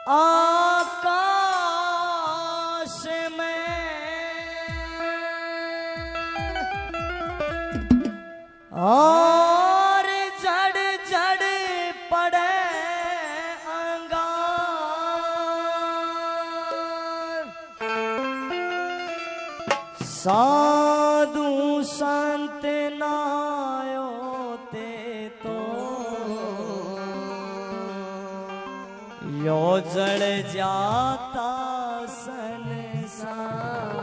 आकाश में और जड़ जड़ पड़े अंगार साधु संत नायो ते तो यो जड़ जाता संसार।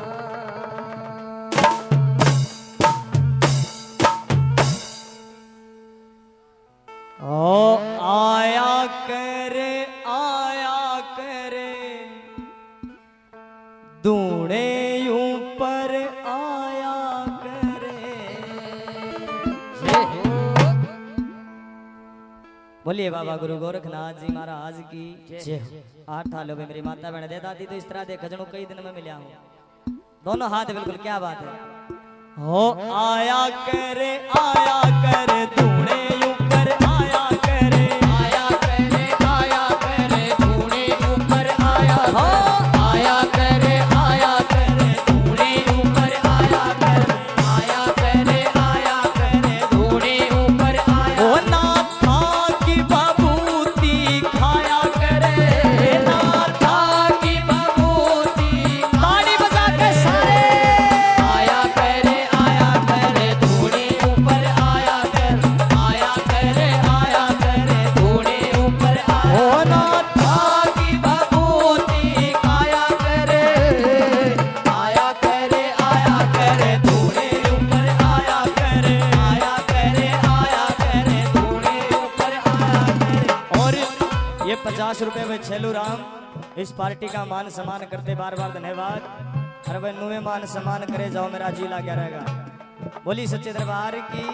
ओ आया करे दूने ऊपर आया करे। बोलिए बाबा गुरु गोरखनाथ जी महाराज की जय। 8 सालों में मेरी माता बहन दे दादी तो इस तरह दे खजनों कई दिन में मिला हूँ। दोनों हाथ बिल्कुल क्या बात है। हो आया करे दूने ऊपर आया करे दूने ऊपर आया हो आया करे दूने ऊपर आया करे दूने ऊपर आया हो नाथा की बबूती खाया करे नाथा की बबूती ताली बजा के सारे आया करे दूने ऊपर आया करे दूने ऊपर आया हो नाथा की बबूती खाया करे दूने ऊपर आया करे दूने ऊपर आया करे। और ये 50 रुपए में छेलू राम इस पार्टी का मान सम्मान करते बार बार धन्यवाद। हर बन्नू में मान सम्मान करे जाओ मेरा जी लग गया रहेगा। बोली सच्चे दरबार की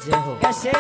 जय हो। कैसे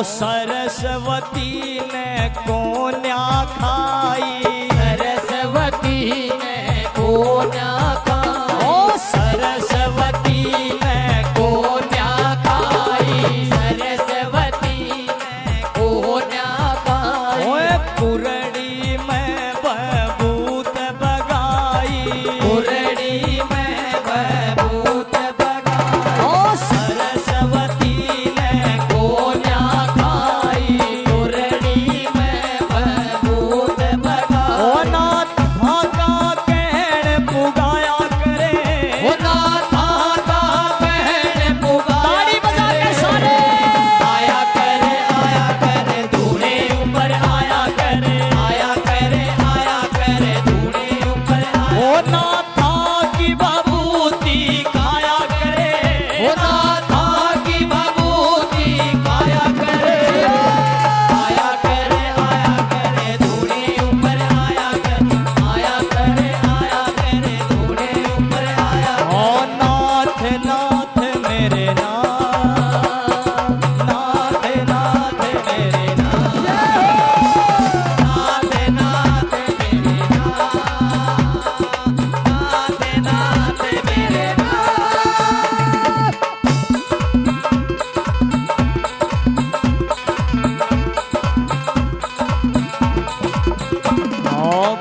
सरस्वती ने कोन्या खाई सरस्वती ने कोन्या खाई ओ सरस्वती ने कोन्या खाई सरस्वती ने कोन्या खाई ओए कुरड़ी में बबूत बगाई कुरड़ी में बबूत बगाई ओ सरस्वती ने कोन्या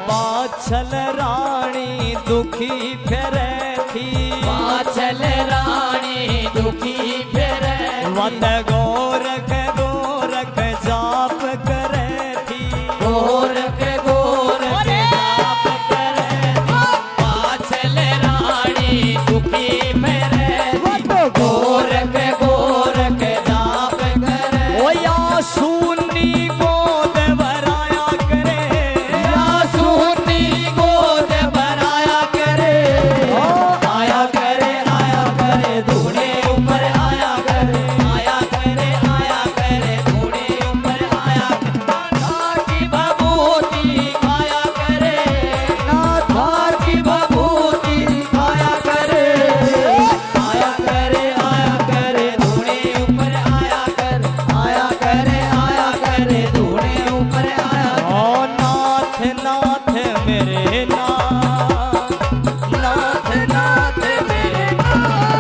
बाछल रानी दुखी फिरे थी बाछल रानी दुखी फिरे वत गोरख जाप करे थी गोरख जाप करे बाछल रानी दुखी फिरे गोरख जाप करे ओ या सुनी गोद भराया करे आया करे दूने ऊपर आया करे मेरे नाथ, नाथ नाथ मेरे नाथ,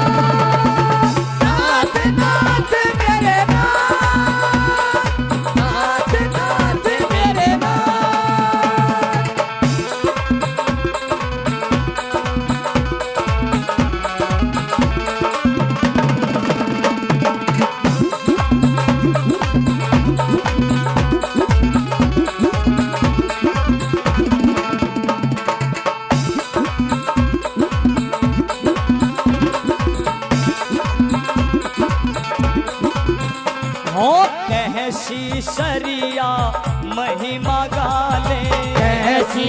नाथ मेरे नाथ, नाथ नाथ मेरे नाथ। हो कहसी सरिया महिमा गाले, कैसी